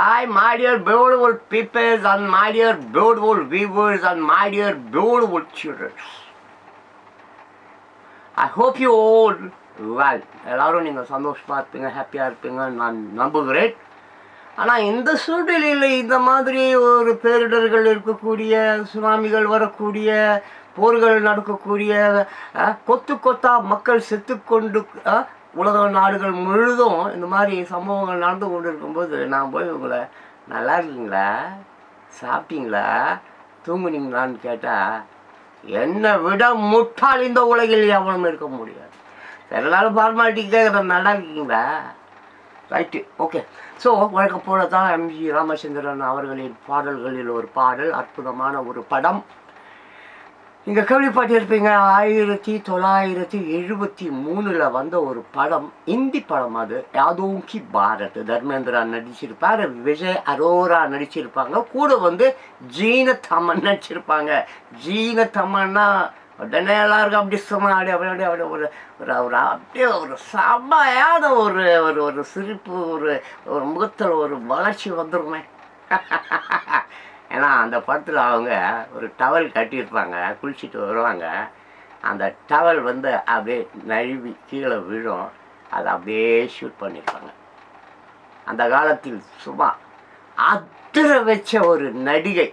Hi, my dear beautiful people and my dear beautiful viewers and my dear beautiful children. I hope you all well. எல்லாரும் நீங்கள் சந்தோஷமாக இருப்பீங்க, ஹாப்பியாக இருப்பீங்கன்னு நான் நம்புகிறேன். ஆனால் இந்த சூழ்நிலையில் இந்த மாதிரி ஒரு பேரிடர்கள் இருக்கக்கூடிய, சுனாமிகள் வரக்கூடிய, போர்கள் நடக்கக்கூடிய, கொத்து கொத்தா மக்கள் செத்துக்கொண்டு உலக நாடுகள் முழுதும் இந்த மாதிரி சம்பவங்கள் நடந்து கொண்டு இருக்கும்போது நான் போய் உங்களை நல்லா இருக்கீங்களா, சாப்பிட்டீங்களா, தூங்குனீங்களான்னு கேட்டால் என்னை விட முட்டாள் இந்த உலகில் எவனும் இருக்க முடியாது. எல்லாரும் ஃபார்மாலிட்டி கேட்குறேன், நல்லா இருக்கீங்களா, ரைட்டு, ஓகே. ஸோ வழக்கம் போல தான் எம்ஜி ராமச்சந்திரன் அவர்களின் பாடல்களில் ஒரு பாடல், அற்புதமான ஒரு படம். நீங்கள் கேள்விப்பட்டிருப்பீங்க, 1973 வந்த ஒரு படம், இந்தி படம். அது யாதோன் கி பாரத். தர்மேந்திரா நடிச்சிருப்பார், விஜய் அரோரா நடிச்சிருப்பாங்க, கூட வந்து ஜீனத்தம்மன் நடிச்சிருப்பாங்க. ஜீனத்தம்மன்னா உடனே எல்லாருக்கும் அப்படி சும்மாடி அப்படியே அப்படியே ஒரு ஒரு அப்படியே ஒரு செம்மையான ஒரு ஒரு ஒரு சிரிப்பு, ஒரு முகத்தில் ஒரு வளர்ச்சி வந்துருமே. ஏன்னா அந்த படத்தில் அவங்க ஒரு டவல் கட்டியிருப்பாங்க, குளிச்சுட்டு வருவாங்க, அந்த டவல் வந்து அப்படியே நழுவி கீழே விழும், அதை அப்படியே ஷூட் பண்ணியிருப்பாங்க. அந்த காலத்தில் சும்மா அதிர வச்ச ஒரு நடிகை.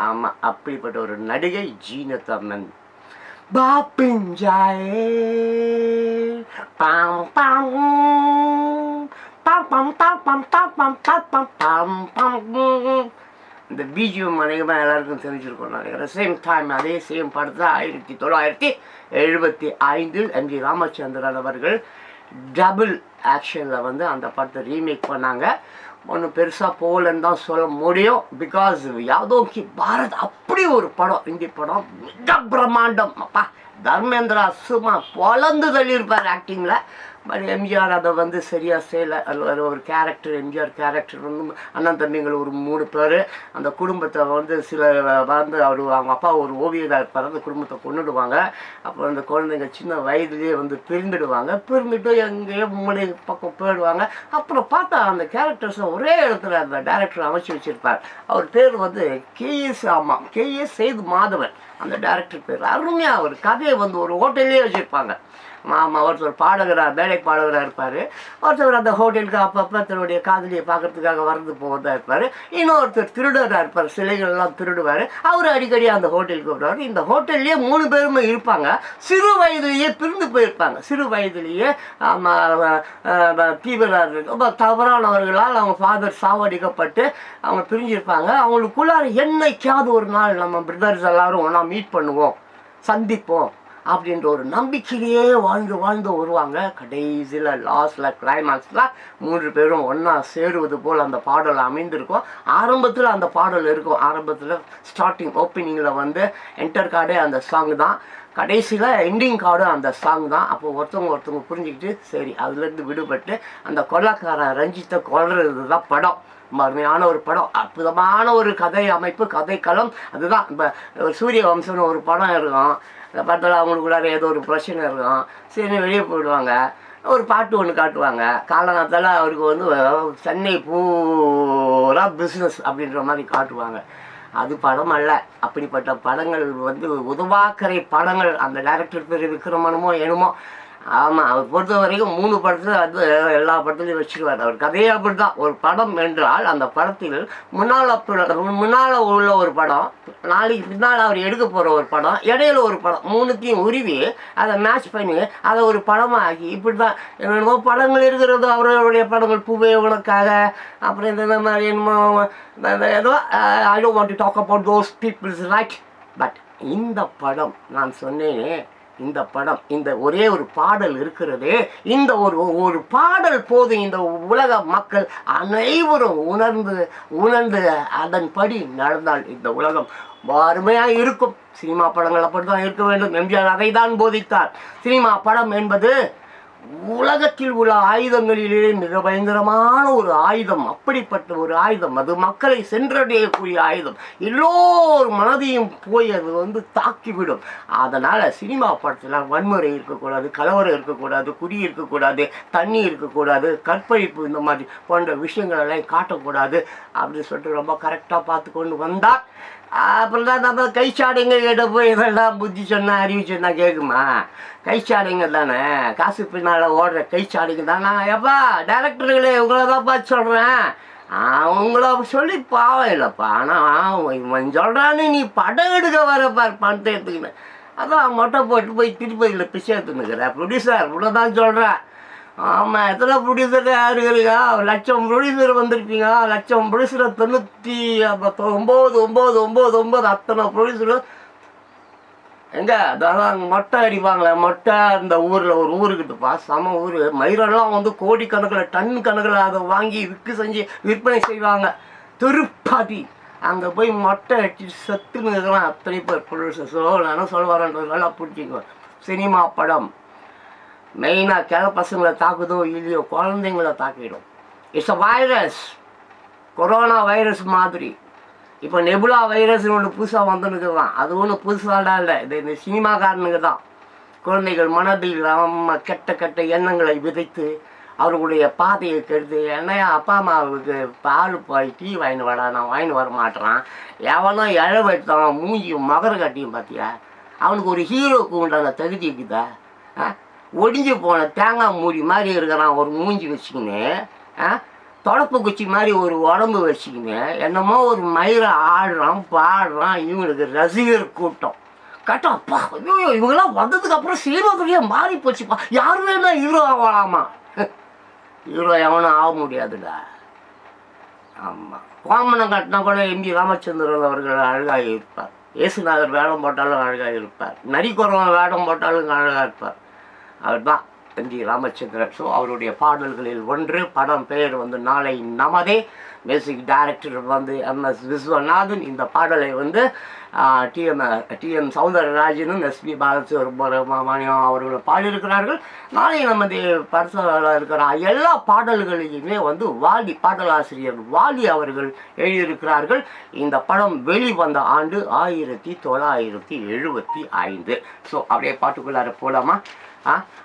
ஆமாம், அப்படிப்பட்ட ஒரு நடிகை ஜீனத்தம்மன். பாப்பிஞ்சாயே பாம் பாம் பாம் பாம் பாம் பாம் பாம் பாம் பாம் பாம். இந்த பிஜிஎம் அநேகமாக எல்லாருக்கும் தெரிஞ்சிருக்கோம் நினைக்கிறேன். சேம் டைம் அதே சேம் படத்தை 1975 எம்ஜி ராமச்சந்திரன் அவர்கள் டபுள் ஆக்ஷனில் வந்து அந்த படத்தை ரீமேக் பண்ணாங்க. ஒன்றும் பெருசாக போகலன்னு தான் சொல்ல முடியும். பிகாஸ் யாதோன் கி பாரத் அப்படி ஒரு படம், இந்தி படம், மிக பிரம்மாண்டம். அப்பா தர்மேந்திரா சும்மா பொலந்து தள்ளியிருப்பார் ஆக்டிங்கில். பட் எம்ஜிஆர் அதை வந்து சரியாக செய்யலை. அது ஒரு கேரக்டர், எம்ஜிஆர் கேரக்டர் வந்து அண்ணன் தம்பிங்கள் ஒரு 3 பேர், அந்த குடும்பத்தை வந்து சில வந்து அவங்க அப்பா ஒரு ஓவியராக இருப்பார், அந்த குடும்பத்தை கொண்டுடுவாங்க. அப்புறம் அந்த குழந்தைங்க சின்ன வயதுலேயே வந்து பிரிந்துட்டு எங்கேயோ மூளை பக்கம் போயிடுவாங்க. அப்புறம் பார்த்தா அந்த கேரக்டர்ஸை ஒரே இடத்துல அந்த டைரக்டர் அமைச்சு வச்சுருப்பார். அவர் பேர் வந்து கேஎஸ் சேது மாதவன், அந்த டைரக்டர் பேர். அருமையாக ஒரு கதையை வந்து ஒரு ஹோட்டல்லே வச்சுருப்பாங்க. ஆமாம், ஒருத்தர் பாடகராக, மேடை பாடகராக இருப்பார், ஒருத்தர் அந்த ஹோட்டலுக்கு அப்பப்போ தன்னுடைய காதலியை பார்க்கறதுக்காக வரது போகிறதா இருப்பார், இன்னொருத்தர் திருடராக இருப்பார், சிலைகள்லாம் திருடுவார், அவர் அடிக்கடி அந்த ஹோட்டலுக்கு வருவார். இந்த ஹோட்டல்லையே 3 பேருமே இருப்பாங்க, சிறு வயதிலேயே பிரிந்து போயிருப்பாங்க. சிறு வயதிலேயே தீவிர ரொம்ப தவறானவர்களால் அவங்க ஃபாதர் சாவடிக்கப்பட்டு அவங்க பிரிஞ்சிருப்பாங்க. அவங்களுக்குள்ளார என்னைக்காவது ஒரு நாள் நம்ம பிரதர்ஸ் எல்லாரும் ஒன்றா மீட் பண்ணுவோம், சந்திப்போம் அப்படின்ற ஒரு நம்பிக்கையிலேயே வாழ்ந்து வருவாங்க. கடைசியில் லாஸ்டில் கிளைமேக்ஸில் 3 பேரும் ஒன்றா சேருவது போல் அந்த பாடல் அமைந்திருக்கும். ஆரம்பத்தில் அந்த பாடல் இருக்கும், ஆரம்பத்தில் ஸ்டார்டிங் ஓப்பனிங்கில் வந்து என்டர் கார்டே அந்த சாங் தான், கடைசியில் எண்டிங் கார்டும் அந்த சாங் தான். அப்போ ஒருத்தவங்க புரிஞ்சுக்கிட்டு சரி அதுலேருந்து விடுபட்டு அந்த கொள்ளக்காரன் ரஞ்சித்தை கொள்றது தான் படம். அருமையான ஒரு படம், அற்புதமான ஒரு கதை அமைப்பு, கதைக்களம். அதுதான் இப்போ சூரிய வம்சம்னு ஒரு படம் இருக்கும், அந்த படத்தில் அவங்களுக்குள்ளார ஏதோ ஒரு பிரச்சனை இருக்கும், சரி வெளியே போயிடுவாங்க, ஒரு பாட்டு ஒன்று காட்டுவாங்க. காலங்காலத்தால் அவருக்கு வந்து சென்னை பூரா பிஸ்னஸ் அப்படின்ற மாதிரி காட்டுவாங்க. அது படம் அல்ல. அப்படிப்பட்ட படங்கள் வந்து உதவாக்கரை படங்கள். அந்த டைரக்டர் பேர் விக்ரமனமோ என்னமோ. ஆமாம், அவர் பொறுத்த வரைக்கும் 3 படத்தில் வந்து எல்லா படத்துலையும் வச்சுருவார். அவர் கதையே அப்படி தான். ஒரு படம் என்றால் அந்த படத்தில் முன்னால் உள்ள ஒரு படம், நாளைக்கு பின்னால் அவர் எடுக்க போகிற ஒரு படம், இடையில ஒரு படம், 3த்தையும் உருவி அதை மேட்ச் பண்ணி அதை ஒரு படமாக ஆக்கி இப்படி தான் என்னென்னமோ படங்கள் இருக்கிறது. அவர்களுடைய படங்கள் பூவே உனக்காக, அப்புறம் இந்த மாதிரி என்னமோ ஏதோ I don't want to talk about those peoples right. But இந்த படம் நான் சொன்னேனே, இந்த படம், இந்த ஒரே ஒரு பாடல் இருக்கிறது, இந்த ஒரு பாடல் போதும் இந்த உலக மக்கள் அனைவரும் உணர்ந்து அதன்படி நடந்தால் இந்த உலகம் அருமையாக இருக்கும். சினிமா படங்கள் அப்படி தான் இருக்க வேண்டும். எம்ஜிஆர் அதை தான் போதித்தார். சினிமா படம் என்பது உலகத்தில் உள்ள ஆயுதங்களிலே மிக பயங்கரமான ஒரு ஆயுதம். அப்படிப்பட்ட ஒரு ஆயுதம், அது மக்களை சென்றடையக்கூடிய ஆயுதம். எல்லோரும் மனதையும் போய் அது தாக்கிவிடும். அதனால் சினிமா படத்தில் வன்முறை இருக்கக்கூடாது, கலவரம் இருக்கக்கூடாது, குடி இருக்கக்கூடாது, தண்ணி இருக்கக்கூடாது, கற்பழிப்பு, இந்த மாதிரி போன்ற விஷயங்களெல்லாம் காட்டக்கூடாது அப்படின்னு சொல்லிட்டு ரொம்ப கரெக்டாக பார்த்து கொண்டு வந்தார். அப்புறம் தான் நம்ம கைச்சாடைங்க கிட்ட போய் இதெல்லாம் புத்தி சொன்னால் அறிவு சொன்னால் கேட்குமா? கைச்சாடைங்க தானே, காசு பின்னால் ஓடுற கைச்சாடைங்க தானே. எப்பா டைரக்டர்களே, உங்களை தான் பார்த்து சொல்கிறேன், அவங்கள சொல்லி பாவம் இல்லைப்பா. ஆனால் இவன் சொல்கிறான்னு நீ படம் எடுக்க வரப்பார், பணத்தை எடுத்துக்கினேன். அதான் மொட்டை போட்டு போய் திருப்பதியில் பிச்சை எடுத்துன்னுக்கிறேன். ப்ரொடியூசர் இவ்வளோ தான் சொல்கிறேன். ஆமாம், எத்தனை ப்ரொடியூசர் யார் இருக்கா? 1,00,000 ப்ரொடியூசர் வந்திருப்பீங்க. 1,00,000 ப்ரொடியூசரை 99,999 அத்தனை ப்ரொடியூசரு எங்கே? அதான் மொட்டை அடிப்பாங்களே, மொட்டை அந்த ஊரில் ஒரு ஊருக்குதுப்பா, சம ஊர். மயிரெல்லாம் கோடிக்கணக்கில் டன் கணக்கில் அதை வாங்கி செஞ்சு விற்பனை செய்வாங்க. திருப்பதி அங்கே போய் மொட்டை அடிச்சு செத்துன்னு இருக்கிறான் அத்தனை பேர் ப்ரொடியூசர்ஸோ. நானும் சொல்ல வரேன்றது நல்லா பிடிச்சிங்க. சினிமா படம் மெயினாக கிள பசங்களை தாக்குதோ இல்லையோ, குழந்தைங்கள தாக்கிடும். It's a virus, corona virus மாதிரி. இப்போ நெபுலா வைரஸ்னு ஒன்று புதுசாக வந்துனுக்கு தான். அது ஒன்றும் புதுசாக இல்லை, இது இந்த சினிமாக்காரனுக்கு தான். குழந்தைகள் மனதில் கெட்ட கெட்ட எண்ணங்களை விதைத்து அவர்களுடைய பாதையை கெடுத்து, என்னையா அப்பா அம்மாவுக்கு பால் போய் டீ வாங்கின்னு வாடா, நான் வாங்கின்னு வர மாட்டேறான். எவனோ இழவெடுத்தான் மூஞ்சியும் மகர கட்டியும் பார்த்தியா? அவனுக்கு ஒரு ஹீரோவுக்கு உண்டான தகுதி இருக்குதா? ஒடிஞ்சு போன தேங்காய் மூடி மாதிரி இருக்கிறான், ஒரு மூஞ்சி வச்சுக்கின்னு, தொடப்பு குச்சி மாதிரி ஒரு உடம்பு வச்சுக்கின்னு, என்னமோ ஒரு மயிரை ஆடுறான் பாடுறான். இவங்களுக்கு ரசிகர் கூட்டம் கட்டப்பா. ஐயோ, இவங்கெல்லாம் வந்ததுக்கு அப்புறம் சினிமாத்துறையே மாறி போச்சுப்பா. யார் வேணா ஹீரோ ஆகலாமா? ஹீரோ எவனும் ஆக முடியாதுடா. ஆமாம், கோமனம் கட்டினா கூட எம்ஜி ராமச்சந்திரன் அவர்கள் அழகாக இருப்பார். இயேசுநாதர் வேடம் போட்டாலும் அழகாக இருப்பார். நரிக்குறவன் வேடம் போட்டாலும் அழகாக இருப்பார். அவர் தான் எம்ஜி ராமச்சந்திரன். ஸோ அவருடைய பாடல்களில் ஒன்று. படம் பெயர் நாளை நமதே. Music director MS Viswanathan. இந்த பாடலை TM சௌந்தரராஜனும் SP பாலசுப்ரமணியம் அவர்கள் பாடியிருக்கிறார்கள். நாளை நமது படத்தில் இருக்கிற எல்லா பாடல்களையுமே வாலி, பாடலாசிரியர் வாலி அவர்கள் எழுதியிருக்கிறார்கள். இந்த படம் வெளிவந்த ஆண்டு 1975. ஸோ அப்படியே பாட்டுக்குள்ளார போலாமா?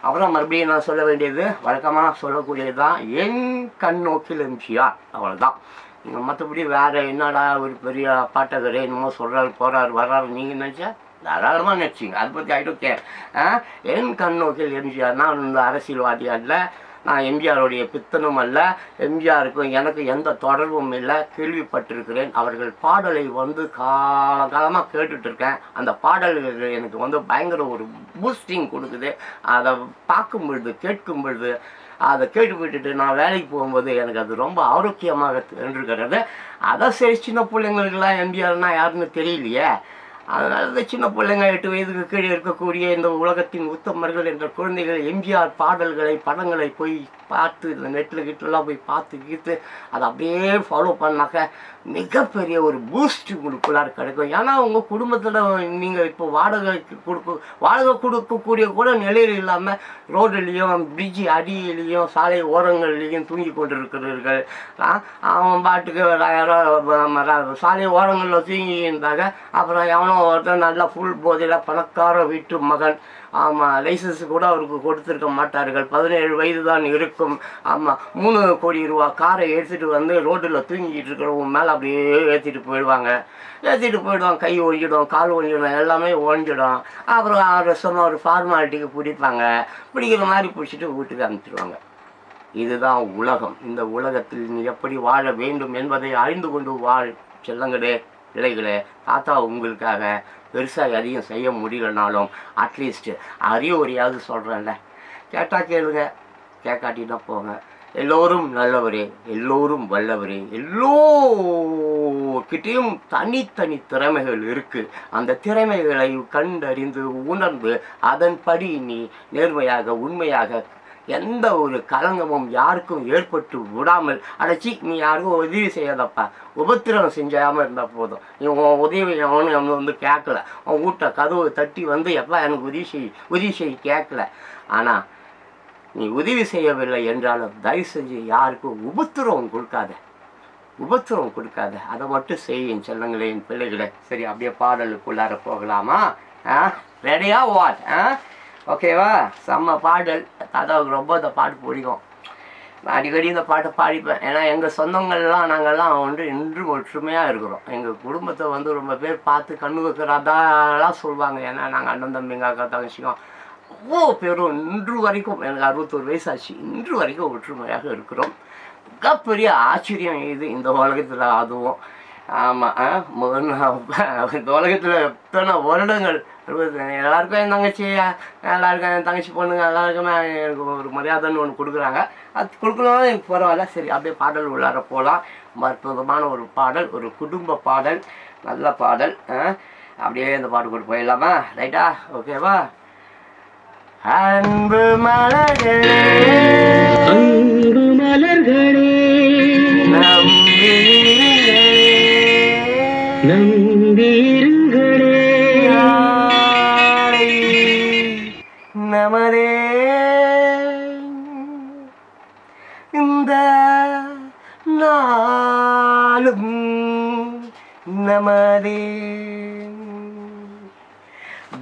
அப்புறம் மறுபடியும் நான் சொல்ல வேண்டியது வழக்கமாக சொல்லக்கூடியது தான், என் கண்ணோக்கில் எம்ஜிஆர், அவ்வளோதான். நீங்கள் மற்றபடி வேறு என்னடா ஒரு பெரிய பாட்டகரே என்னமோ சொல்கிறாரு போகிறாரு வர்றாரு நீங்கள் நினச்சா தாராளமாக நினச்சிங்க. அதை பற்றி ஆகிட்டு என் கண்ணோக்கில் எம்ஜிஆர். நான் அரசியல்வாதியாக இல்லை, நான் எம்ஜிஆருடைய பித்தனும் அல்ல, எம்ஜிஆருக்கும் எனக்கு எந்த தொடர்பும் இல்லை. கேள்விப்பட்டிருக்கிறேன். அவர்கள் பாடலை காலகாலமாக கேட்டுட்ருக்கேன். அந்த பாடல்கள் எனக்கு பயங்கர ஒரு பூஸ்டிங் கொடுக்குது. அதை பார்க்கும் பொழுது, கேட்கும் பொழுது, அதை கேட்டு விட்டுட்டு நான் வேலைக்கு போகும்போது எனக்கு அது ரொம்ப ஆரோக்கியமாக இருக்கிறது. அதை சரி, சின்ன பிள்ளைங்களுக்கெல்லாம் எம்ஜிஆர்னால் யாருன்னு தெரியலையே. அதனால் இந்த சின்ன பிள்ளைங்க 8 வயதுக்கு கீழே இருக்கக்கூடிய இந்த உலகத்தின் உத்தமர்கள் என்ற குழந்தைகள் எம்ஜிஆர் பாடல்களை, படங்களை போய் பார்த்து, இந்த நெட்டில் போய் பார்த்து அதை அப்படியே ஃபாலோ பண்ணாக்க மிகப்பெரிய ஒரு பூஸ்ட் உங்களுக்குள்ளார கிடைக்கும். ஏன்னா உங்கள் குடும்பத்தில் நீங்கள் இப்போ வாடகை கொடுக்கக்கூடிய கூட நிலையில் இல்லாமல் ரோடுலேயும் பிரிட்ஜு அடியிலையும் சாலை ஓரங்கள்லேயும் தூங்கி கொண்டிருக்கிறீர்கள். அவன் பாட்டுக்கு சாலை ஓரங்களில் தூங்கி இருந்தாங்க. அப்புறம் எவனோ ஒருத்தர் நல்லா ஃபுல் போதையில் பணக்கார வீட்டு மகன், ஆமாம், லைசன்ஸு கூட அவருக்கு கொடுத்துருக்க மாட்டார்கள். 17 வயது தான் இருக்கும். ஆமாம், 3 கோடி ரூபா காரை எடுத்துகிட்டு ரோட்டில் தூங்கிட்டு இருக்கிறவங்க மேலே அப்படியே ஏற்றிட்டு போயிடுவாங்க. கை ஒழிஞ்சிடும், கால் ஒழிஞ்சிடும், எல்லாமே ஒழிஞ்சிடும். அப்புறம் 6 வருஷமாக ஒரு ஃபார்மாலிட்டிக்கு பிடிப்பாங்க. பிடிக்கிற மாதிரி பிடிச்சிட்டு வீட்டுக்கு அனுப்பிச்சிடுவாங்க. இதுதான் உலகம். இந்த உலகத்தில் நீ எப்படி வாழ வேண்டும் என்பதை அறிந்து கொண்டு வாழ் செல்லங்களே, பிள்ளைகளே. தாத்தா உங்களுக்காக பெருசாக அதிகம் செய்ய முடியலனாலும் அட்லீஸ்ட் அறிவுரையாவது சொல்கிறேன்ல. கேட்டால் கேளுங்க, கேட்காட்டினா போங்க. எல்லோரும் நல்லவரே, எல்லோரும் வல்லவரே. எல்லோர்கிட்டையும் தனித்தனி திறமைகள் இருக்குது. அந்த திறமைகளை கண்டறிந்து உணர்ந்து அதன்படி நீ நேர்மையாக, உண்மையாக, எந்த ஒரு களங்கமும் யாருக்கும் ஏற்பட்டு விடாமல் அடைச்சி நீ யாருக்கும் உதவி செய்யாதப்பா. உபத்திரம் செஞ்சாமல் இருந்தால் போதும். நீ உன் உதவி அவனு கேட்கல. உன் வீட்டை கதவு தட்டி எப்பா எனக்கு உதவி செய் கேட்கல. ஆனால் நீ உதவி செய்யவில்லை என்றாலும் தயவு செஞ்சு யாருக்கும் உபத்திரவம் கொடுக்காத. அதை மட்டும் செய் என் செல்லங்களே, என் பிள்ளைகளே. சரி, அப்படியே பாடலுக்குள்ளார போகலாமா? ரெடியா வாட்? ஓகேவா? செம்ம பாடல். தாத்தாவுக்கு ரொம்ப இந்த பாட்டு பிடிக்கும். நான் அடிக்கடி இந்த பாட்டை பாடிப்பேன். ஏன்னா எங்கள் சொந்தங்கள்லாம் நாங்கள்லாம் இன்றும் ஒற்றுமையாக இருக்கிறோம். எங்கள் குடும்பத்தை ரொம்ப பேர் பார்த்து கண்ணு வைக்கிறதாலாம் சொல்லுவாங்க. ஏன்னா நாங்கள் அண்ணன் தம்பிங்க அக்கா தங்கச்சிக்கும் அவ்வளோ பேரும் இன்று வரைக்கும், எனக்கு 61 வயசாச்சு, இன்று வரைக்கும் ஒற்றுமையாக இருக்கிறோம். மிகப்பெரிய ஆச்சரியம் இது இந்த உலகத்தில். அதுவும் ஆமாம், இந்த உலகத்தில் எத்தனை வருடங்கள் எல்லாருக்கும் என் தங்கச்சி, எல்லாருக்கும் என் தங்கச்சி பொண்ணுங்க எல்லாருக்குமே எனக்கு ஒரு மரியாதைன்னு ஒன்று கொடுக்குறாங்க. அது கொடுக்கணும் எனக்கு பரவாயில்ல. சரி, அப்படியே பாடல் உள்ளார போகலாம். அற்புதமான ஒரு பாடல், ஒரு குடும்ப பாடல், நல்ல பாடல். அப்படியே இந்த பாட்டு போட்டு போயிடலாமா? ரைட்டா? ஓகேவா? அன்பு மலர்களே, அன்பு மலர்களே, நம்பியிருங்களே, நமதே இந்த நாளும் நமதே.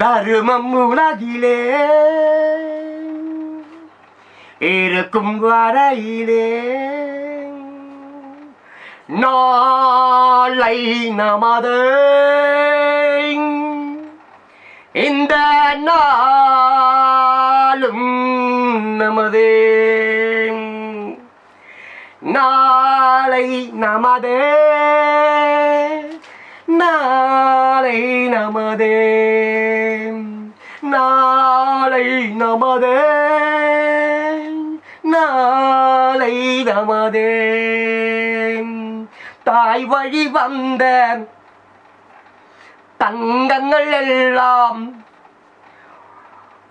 தருமம் உலகிலே இருக்கும் வரையிலே நாளை நமதே. இந்த நாளும் நமதே, நாளை நமதே, நாளை நமதே, நாளை நமதே, நாளை நமதே. தாய் வழி வந்த தங்கங்கள் எல்லாம்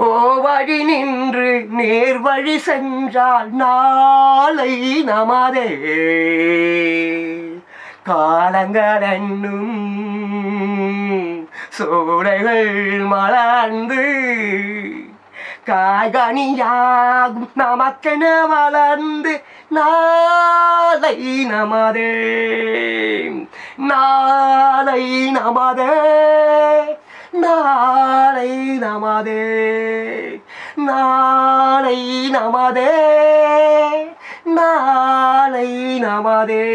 ஓ வழி நின்று நேர் வழி சென்றால் நாளை நமதே. காலங்கள் என்னும் சோலைகள் மலர்ந்து காய்கனியாகும் நமக்கென வளர்ந்து நாளை நமதே, நாளை நமதே, நாளை நமதே, நாளை நமதே, நாளை நமதே.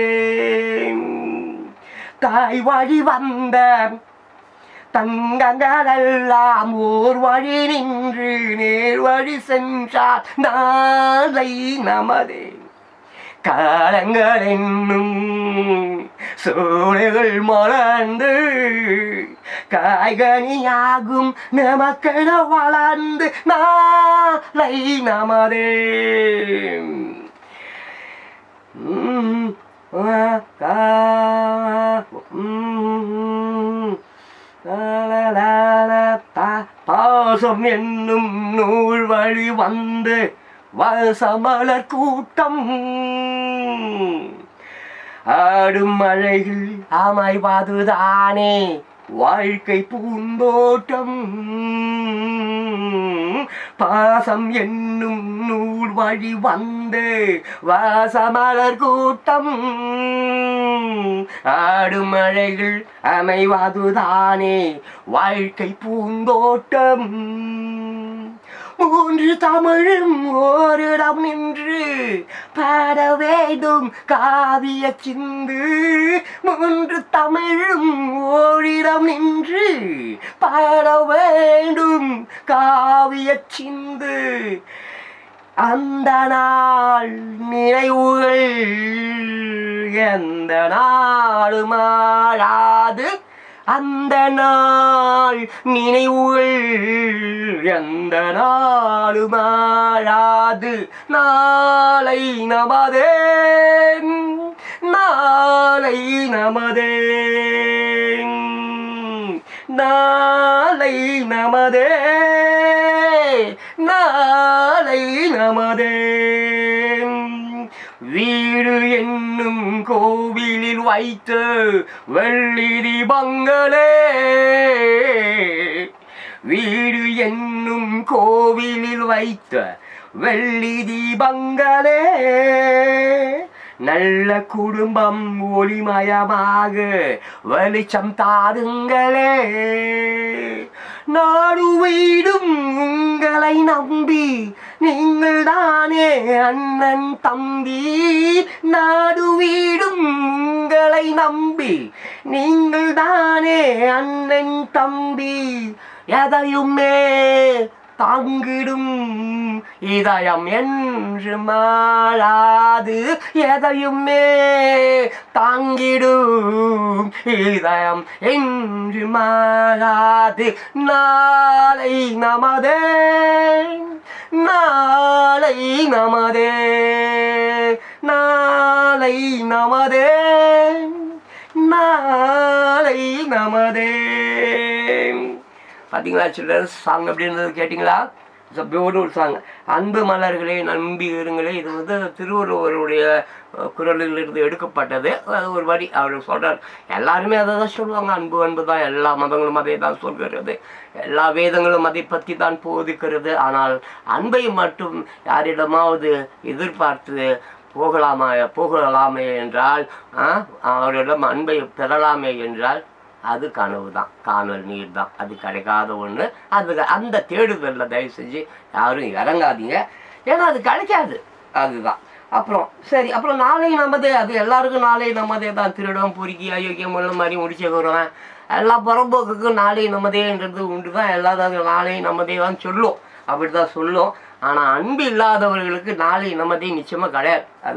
தாய் வழி வந்த தங்கங்களெல்லாம் ஓர் வழி நின்று நேர் வழி சென்றார் நாளை நமதே. காலங்கள் என்னும் சோலைகள் மலர்ந்து காய்கனியாகும் நமக்கென வளர்ந்து நாளை நமதே. பாசம் என்னும் நூல் வழி வந்து வசமலர் கூட்டம் ஆடும் மழைகள் அமைவதுதானே வாழ்க்கை பூந்தோட்டம். பாசம் என்னும் நூல் வழி வந்து வாசமலர் கூட்டம் ஆடும் மழைகள் அமைவதுதானே வாழ்க்கை பூந்தோட்டம். மூன்று தமிழும் ஓரிடம் நின்று பாட வேண்டும் காவிய சிந்து. மூன்று தமிழும் ஓரிடம் நின்று பாட வேண்டும் காவிய சிந்து. அந்த நாள் நினைவுகள் எந்த நாளும் மாறாது. அந்த நாள் நினைவுகள் எந்த நாளும் மாறாது. நாளை நமதே, நாளை நமதே, நாளை நமதே, நாளை நமதே. வீடு என்னும் கோவிலில் வைத்த வெள்ளி தீபங்களே, வீடு என்னும் கோவிலில் வைத்த வெள்ளி தீபங்களே, நல்ல குடும்பம் ஒளிமயமாக வெளிச்சம் தாருங்களே. நாடு வீடும் உங்களை நம்பி, நீங்கள் தானே அண்ணன் தம்பி. நாடு வீடும் உங்களை நம்பி, நீங்கள் தானே அண்ணன் தம்பி. எதையுமே தாங்கிடும் இதயம் என்று மாறாது, எதையுமே தாங்கிடும் இதயம் என்று மாறாது. நாளை நமதே, நாளை நமதே, நாளை நமதே, நாளை நமதே. பார்த்தீங்களா சில்ட்ரன்ஸ் சாங் எப்படி இருந்தது கேட்டிங்களா? It's a beautiful song. அன்பு மலர்களே நம்பி இருங்களே, இது வந்து திருவள்ளுவருடைய குரலிலிருந்து எடுக்கப்பட்டது. அது ஒரு வரி அவர் சொல்கிறார். எல்லாருமே அதை தான் சொல்லுவாங்க, அன்பு அன்பு தான். எல்லா மதங்களும் அதை தான் சொல்கிறது, எல்லா வேதங்களும் அதை பற்றி தான் போதிக்கிறது. ஆனால் அன்பை மட்டும் யாரிடமாவது எதிர்பார்த்து போகலாமே என்றால், அவரிடம் அன்பை பெறலாமே என்றால் அது கனவு தான், காணல் நீர் தான். அது கிடைக்காத ஒன்று. அந்த தேடுதலில் தயவு செஞ்சு யாரும் இறங்காதீங்க, ஏன்னா அது கிடைக்காது. அதுதான். அப்புறம் நாளை நமதே, அது எல்லாருக்கும் நாளை நமதே தான். திருடம் பொறுக்கி அயோக்கியம் உள்ள மாதிரி முடிச்சுக்கிறோம். எல்லா புறம்போக்குக்கும் நாளை நமதேன்றது உண்டு தான். எல்லாரும் நாளை நமதே தான் சொல்லும், அப்படி தான் சொல்லும். ஆனால் அன்பு இல்லாதவர்களுக்கு நாளை நமதே நிச்சயமாக கிடையாது. அது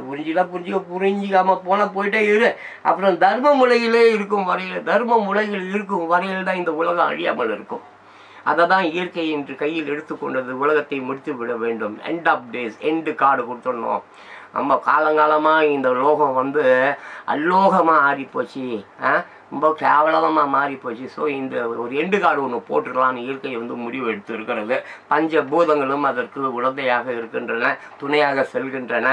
புரிஞ்சிக்காமல் போயிட்டே இரு. அப்புறம் தர்ம முலையிலே இருக்கும் வரையில், தர்ம முலையில் இருக்கும் வரையில் தான் இந்த உலகம் அழியாமல் இருக்கும். அதை தான் இயற்கை என்று கையில் எடுத்துக்கொண்டது. உலகத்தை முடித்து விட வேண்டும், end of days, end card கொடுத்துடணும். நம்ம காலங்காலமாக இந்த லோகம் வந்து அல்லோகமாக ஆறிப்போச்சு, ரொம்ப கேவலமாக மாறிப்போச்சு. ஸோ இந்த ஒரு எண்டு கார்டு ஒன்று போட்டுடலான்னு இயற்கை வந்து முடிவு எடுத்து இருக்கிறது. பஞ்சபூதங்களும் அதற்கு உடந்தையாக இருக்கின்றன, துணையாக செல்கின்றன.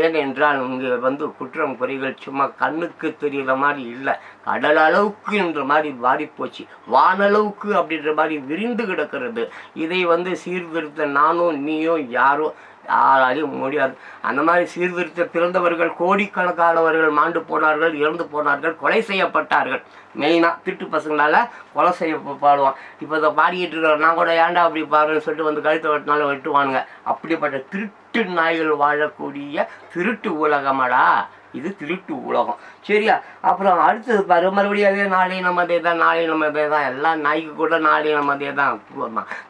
ஏனென்றால் இங்கே வந்து குற்றம் குறைகள் சும்மா கண்ணுக்கு தெரிகிற மாதிரி இல்லை, கடல் அளவுக்கு என்ற மாதிரி மாறிப்போச்சு, வானளவுக்கு அப்படின்ற மாதிரி விரிந்து கிடக்கிறது. இதை வந்து சீர்திருத்த நானும் நீயும் யாரோ யாராலையும் முடியாது. அந்த மாதிரி சீர்திருத்த பிறந்தவர்கள் கோடிக்கணக்கானவர்கள் மாண்டு போனார்கள், இறந்து போனார்கள், கொலை செய்யப்பட்டார்கள். மெயினாக திருட்டு பசங்களால் கொலை செய்யப்பாடுவான். இப்போ இதை பாடிக்கிட்டு இருக்கிற நான் கூட ஏன்டா அப்படி பாருன்னு சொல்லிட்டு வந்து கழுத்தை வெட்டினாலும் வெட்டுவானுங்க. அப்படிப்பட்ட திருட்டு நாய்கள் வாழக்கூடிய திருட்டு உலகமாடா இது, திருட்டு உலகம். சரியா? அப்புறம் அடுத்தது பாரு, மறுபடியும் அதே நாளை நமதே தான், நாளை நமதே தான். எல்லா நாய்க்கு கூட நாளை நமதே தான்,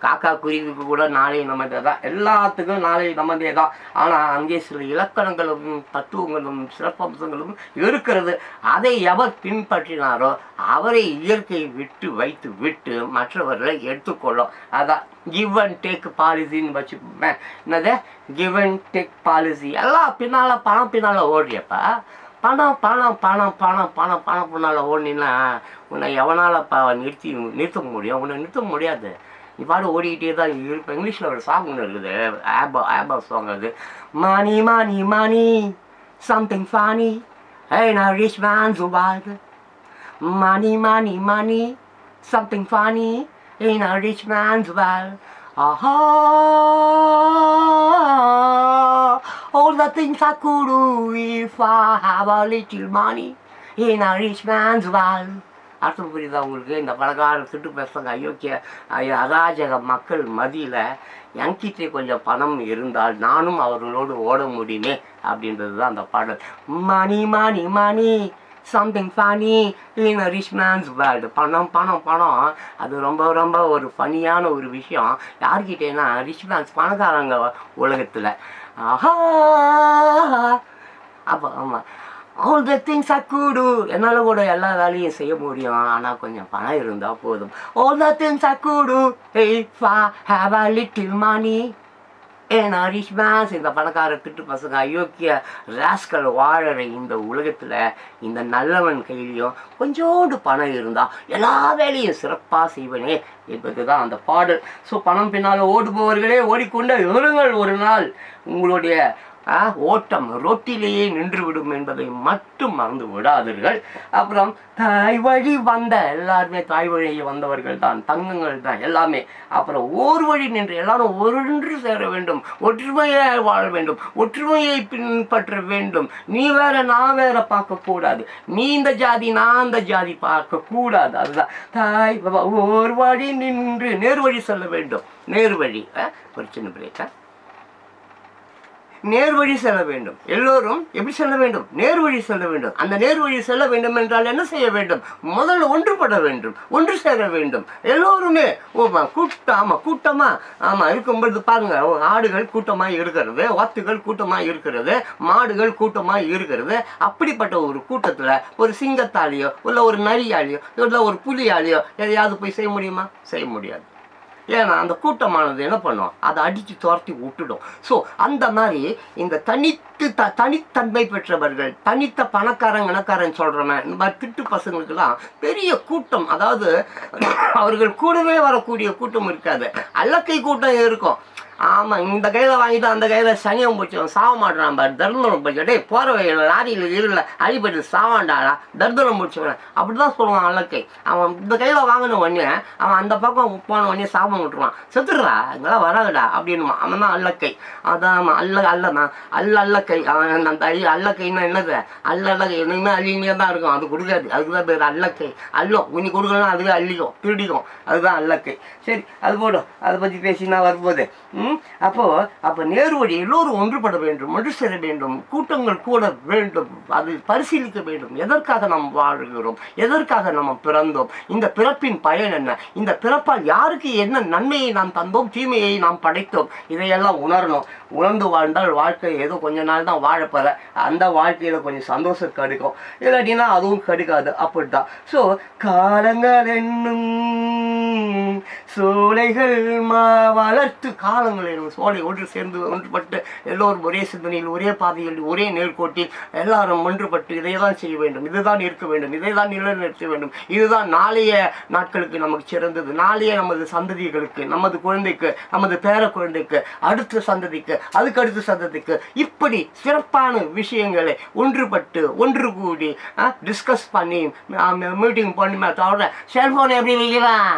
காக்கா குருவிக்கு கூட நாளை நமதே தான், எல்லாத்துக்கும் நாளை நமதே தான். ஆனால் அங்கே சில இலக்கணங்களும் தத்துவங்களும் சிறப்பம்சங்களும் இருக்கிறது. அதை எவர் பின்பற்றினாரோ அவரை இயற்கை விட்டு மற்றவர்களை எடுத்துக்கொள்ளும். அதான் கிவ் அண்ட் டேக் பாலிசின்னு வச்சுப்போமே. என்னது கிவ் அண்ட் டேக் பாலிசி? எல்லாம் பணம் ஓடுறியப்பா. பணம் பின்னால் ஓடினா உன்னை எவனால் நிறுத்த முடியும்? உன்னை நிறுத்த முடியாது. நீ பாடு ஓடிக்கிட்டே தான் இருப்பேன். இங்கிலீஷில் ஒரு சாங் ஒன்று இருக்குது, ஆபா சாங். அது money money money something funny in a rich man's world. Money money money something funny in a rich man's world. Aha, all the things I could do if I have a little money in a rich man's world. அர்த்தம் புரியுதா உங்களுக்கு? இந்த பணக்கார சுட்டு பசங்க அயோக்கிய அராஜக மக்கள் மதியில் என்கிட்ட கொஞ்சம் பணம் இருந்தால் நானும் அவர்களோடு ஓட முடியுமே அப்படின்றது தான் அந்த பாடல். Money money money something funny in a rich man's world. பணம் அது ரொம்ப ரொம்ப ஒரு ஃபனியான ஒரு விஷயம். யார்கிட்டேன்னா ரிச் மேன்ஸ், பணக்காரங்க உலகத்தில். ஆஹா, அப்போ ஆமாம், all the things I could to, என்னால் கூட எல்லா வேலையும் செய்ய முடியும், ஆனால் கொஞ்சம் பணம் இருந்தால் போதும். All the things I could do if I have a little money and rich mens. இந்த பணக்கார திட்டு பசங்க அயோக்கிய ராஸ்கல் வாழற இந்த உலகத்தில் இந்த நல்லவன் கையிலையும் கொஞ்சோண்டு பணம் இருந்தால் எல்லா வேலையும் சிறப்பாக செய்வனே என்பது தான் அந்த பாடல். ஸோ பணம் பின்னால் ஓடுபவர்களே ஓடிக்கொண்டே இருங்கள், ஒரு நாள் உங்களுடைய ஓட்டம் ரொட்டிலேயே நின்றுவிடும் என்பதை மட்டும் மறந்து விடாதீர்கள். அப்புறம் தாய் வழி வந்த எல்லாருமே தாய் வழியை வந்தவர்கள் தான், தங்கங்கள் தான் எல்லாமே. அப்புறம் ஓர் வழி நின்று எல்லாரும் ஒன்று சேர வேண்டும், ஒற்றுமையை வாழ வேண்டும், ஒற்றுமையை பின்பற்ற வேண்டும். நீ வேற நான் வேற பார்க்க கூடாது, நீ இந்த ஜாதி நான் அந்த ஜாதி பார்க்க கூடாது. அதுதான் தாய் ஓர் வழி நின்று நேர்வழி செல்ல வேண்டும். நேர்வழி ஒரு சின்ன பிரேக்கா, நேர்வழி செல்ல வேண்டும். எல்லோரும் எப்படி செல்ல வேண்டும்? நேர்வழி செல்ல வேண்டும். அந்த நேர்வழி செல்ல வேண்டும் என்றால் என்ன செய்ய வேண்டும்? முதல்ல ஒன்றுபட வேண்டும், ஒன்று சேர வேண்டும். எல்லோருமே கூட்டமா இருக்கும்பொழுது பாருங்க, ஆடுகள் கூட்டமாக இருக்கிறது, வாத்துகள் கூட்டமாக இருக்கிறது, மாடுகள் கூட்டமாக இருக்கிறது. அப்படிப்பட்ட ஒரு கூட்டத்தில் ஒரு சிங்கத்தாலேயோ இல்லை ஒரு நரியாலேயோ இல்லை ஒரு புலியாலேயோ எதையாவது போய் செய்ய முடியுமா? செய்ய முடியாது. ஏன்னா அந்த கூட்டமானது என்ன பண்ணும்? அதை அடித்து துரத்தி விட்டுடும். ஸோ அந்த மாதிரி இந்த தனித்தன்மை பெற்றவர்கள், தனித்த பணக்காரன் சொல்கிறவன், இந்த மாதிரி திட்டு பசங்களுக்கெல்லாம் பெரிய கூட்டம், அதாவது அவர்கள் கூடவே வரக்கூடிய கூட்டம் இருக்காது, அல்லக்கை கூட்டம் இருக்கும். ஆமாம், இந்த கையில் வாங்கிட்டு அந்த கையில் சனியம் போச்சு சாவ மாட்டான் பாரு, தர்தனம் போச்சு, டே போகிற வகையில் லாரியில் இருல அடிபட்டு சாவாண்டாடா தர்தனம் போச்சுவேன் அப்படி தான் சொல்லுவான் அல்லக்கை. அவன் இந்த கையில் வாங்கின உடனே அவன் அந்த பக்கம் போன உடனே சாபம் விட்டுருவான், செத்துடுறா இங்கெல்லாம் வராங்கடா அப்படின்னுவான். அவன் தான் அல்லக்கை. அதான் அல்லக்கை. அவன் அந்த அல்லக்கைன்னா என்னது? அல்லக்கை என்னைக்குமே அள்ளினே தான் இருக்கும், அது கொடுக்காது, அதுக்கு தான் பேர் அல்லக்கை. அள்ளும், உனி கொடுக்கலாம், அதுவே அள்ளிக்கும், திருடிக்கும், அதுதான் அல்லக்கை. சரி, அது போடும், அதை பற்றி பேசினா வரும்போது அப்போ நேர்வழி எல்லோரும் ஒன்றுபட வேண்டும், ஒன்று சேர வேண்டும், கூட்டங்கள் கூட வேண்டும், அது பரிசீலிக்க வேண்டும். எதற்காக நாம் வாழ்கிறோம்? எதற்காக நம்ம பிறந்தோம்? இந்த பிறப்பின் பயன் என்ன? இந்த பிறப்பால் யாருக்கு என்ன நன்மையை நாம் தந்தோம், தீமையை நாம் படைத்தோம்? இதையெல்லாம் உணரணும். உணர்ந்து வாழ்ந்தால் வாழ்க்கை ஏதோ கொஞ்ச நாள் தான் வாழப்போற, அந்த வாழ்க்கையில் கொஞ்சம் சந்தோஷம் கிடைக்கும், இல்லாட்டினா அதுவும் கிடைக்காது. அப்படிதான். ஸோ காலங்கள் என்னும் சோலைகள் வளர்த்து, காலங்கள் என்னும் சோலை ஒன்று சேர்ந்து ஒன்றுபட்டு எல்லோரும் ஒரே சிந்தனையில், ஒரே பாதையில், ஒரே நேர்கோட்டில் எல்லாரும் ஒன்றுபட்டு இதை தான் செய்ய வேண்டும், இதுதான் இருக்க வேண்டும், இதை தான் நிலைநிறுத்த வேண்டும், இதுதான் நாளைய நாட்களுக்கு நமக்கு சிறந்தது, நாளைய நமது சந்ததிகளுக்கு, நமது குழந்தைக்கு, நமது பேர குழந்தைக்கு, அடுத்த சந்ததிக்கு, அதுக்கு அடுத்த சந்ததிக்கு, இப்படி சிறப்பான விஷயங்களை ஒன்றுபட்டு ஒன்று கூடி டிஸ்கஸ் பண்ணி மீட்டிங் பண்ணி தவிர செல்ஃபோன் எப்படி வைக்கலாம்,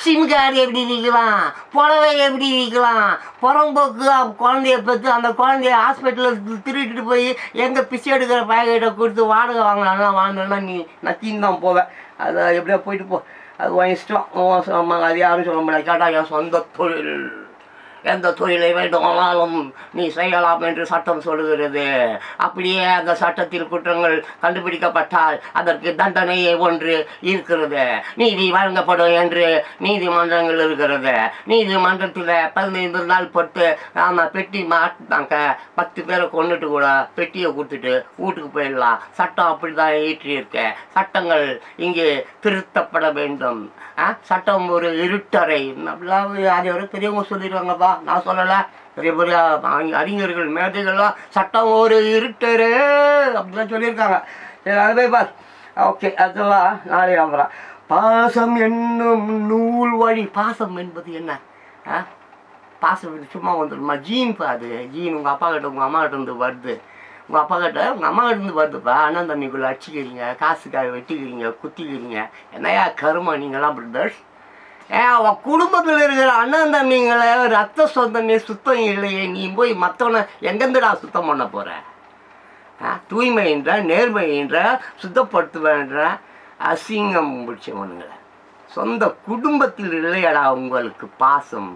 சிம் கார்டு எப்படி விற்கலாம், புடவை எப்படி விற்கலாம், புறம்போக்கு குழந்தைய பெற்று அந்த குழந்தைய ஹாஸ்பிட்டலில் திருட்டிட்டு போய் எங்கே பிச்சை எடுக்கிற பேக்கெட்டை கொடுத்து வாடகை வாங்கலாம், வாங்கினா நீ நச்சின்னு தான் போவேன். அதை எப்படியா போயிட்டு போ, அது உன் இஷ்டம். அது யாரும் சொல்ல முடியாது. கேட்டால் என் சொந்த தொழில், எந்த தொழிலை வேண்டுமானாலும் நீ செய்யலாம் என்று சட்டம் சொல்லுகிறது. அப்படியே அந்த சட்டத்தில் குற்றங்கள் கண்டுபிடிக்கப்பட்டால் அதற்கு தண்டனை ஒன்று இருக்கிறது, நீதி வழங்கப்படும் என்று நீதிமன்றங்கள் இருக்கிறது. நீதிமன்றத்தில் 15 நாள் போட்டு பெட்டி மாட்டாங்க, 10 பேரை கொண்டுட்டு கூட பெட்டியை கொடுத்துட்டு வீட்டுக்கு போயிடலாம். சட்டம் அப்படி தான் ஏற்றியிருக்க. சட்டங்கள் இங்கே திருத்தப்பட வேண்டும். சட்டம் ஒரு இருட்டறை, அது ஒரு பெரியவங்க சொல்லிடுவாங்கப்பா, நான் சொல்லலை, பெரிய பெரிய அறிஞர்கள் மேதைகள்லாம் சட்டம் ஒரு இருட்டரு அப்படிலாம் சொல்லியிருக்காங்க. சரி, அது போய் பார். ஓகே, அதெல்லாம் நாளை நம்புகிறேன். பாசம் என்னும் நூல் வழி. பாசம் என்பது என்ன? பாசம் சும்மா வந்துடுமா? ஜீன் பாது, ஜீன் உங்கள் அப்பா கிட்ட உங்கள் அம்மா கிட்ட இருந்து வருது, உங்கள் அப்பா கிட்ட உங்கள் அம்மா கிட்ட இருந்து வருதுப்பா. அண்ணன் தம்பிக்குள்ளே அடிச்சுக்கிறீங்க, காசுக்காக வெட்டிக்கிறீங்க, குத்திக்கிறீங்க, என்னையா கருமா நீங்களாம் பிரதர்ஸ்? அவன் குடும்பத்தில் இருக்கிற அண்ணன் தம்பிங்களை ரத்த சொந்தமே சுத்தம் இல்லையே, நீ போய் மற்றவனை எங்கேருந்துடா சுத்தம் பண்ண போகிற? தூய்மைன்ற, நேர்மைன்ற, சுத்தப்படுத்துவேன்ற அசிங்கம் பிடிச்சவனுங்களை. சொந்த குடும்பத்தில் இல்லையடா உங்களுக்கு பாசம்.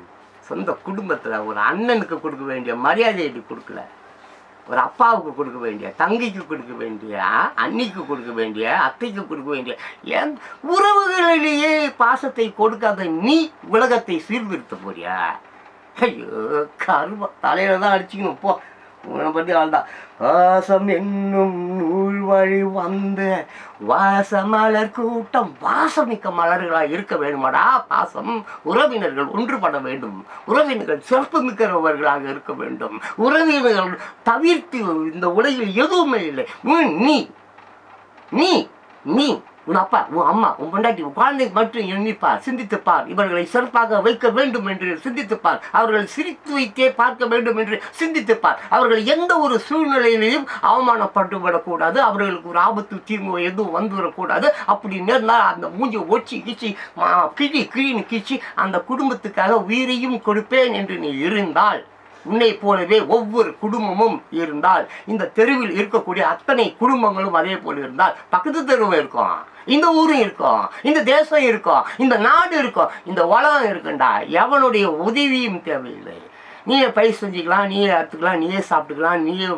சொந்த குடும்பத்தில் ஒரு அண்ணனுக்கு கொடுக்க வேண்டிய மரியாதையை கொடுக்கல, ஒரு அப்பாவுக்கு கொடுக்க வேண்டிய, தங்கைக்கு கொடுக்க வேண்டிய, அன்னிக்கு கொடுக்க வேண்டிய, அத்தைக்கு கொடுக்க வேண்டிய, என் உறவுகளிலேயே பாசத்தை கொடுக்காத நீ உலகத்தை சீர்திருத்த போறியா? ஐயோ கருவா, தலையில தான் அடிச்சுக்கணும் போ. உன்னை பற்றி ஆள்தான். பாசம் என்னும் நூல் வழி வந்த வாசமலர் கூட்டம். வாசமிக்க மலர்களாக இருக்க வேண்டுமாடா பாசம். உறவினர்கள் ஒன்றுபட வேண்டும், உறவினர்கள் சிறப்பு மிக்கிறவர்களாக இருக்க வேண்டும். உறவினர்கள் தவிர்த்து இந்த உலகில் எதுவுமே இல்லை. நீ நீ நீ உன் அப்பா, உன் அம்மா, உன் பொண்டாட்டி, உன் குழந்தை மட்டும் எண்ணிப்பார், சிந்தித்துப்பார். இவர்களை சிறப்பாக வைக்க வேண்டும் என்று சிந்தித்துப்பார். அவர்களை சிரித்து வைத்தே பார்க்க வேண்டும் என்று சிந்தித்துப்பார். அவர்கள் எந்த ஒரு சூழ்நிலையிலையும் அவமானப்பட்டுவிடக்கூடாது. அவர்களுக்கு ஒரு ஆபத்து தீர்வு எதுவும் வந்துவிடக்கூடாது. அப்படி நேர்ந்தால் அந்த மூஞ்சி ஒச்சி கிச்சி கிழின்னு கிச்சி அந்த குடும்பத்துக்காக உயிரையும் கொடுப்பேன் என்று நீ இருந்தால், உன்னை போலவே ஒவ்வொரு குடும்பமும் இருந்தால், இந்த தெருவில் இருக்கக்கூடிய அத்தனை குடும்பங்களும் அதே போல் இருந்தால், பக்கத்து தெருவும் இருக்கும், இந்த ஊரும் இருக்கும், இந்த தேசம் இருக்கும், இந்த நாடு இருக்கும், இந்த உலகம் இருக்குண்டா. எவனுடைய உதவியும் தேவையில்லை. நீயே பயிர் செஞ்சுக்கலாம், நீயே அறுத்துக்கலாம், நீயே சாப்பிட்டுக்கலாம், நீயே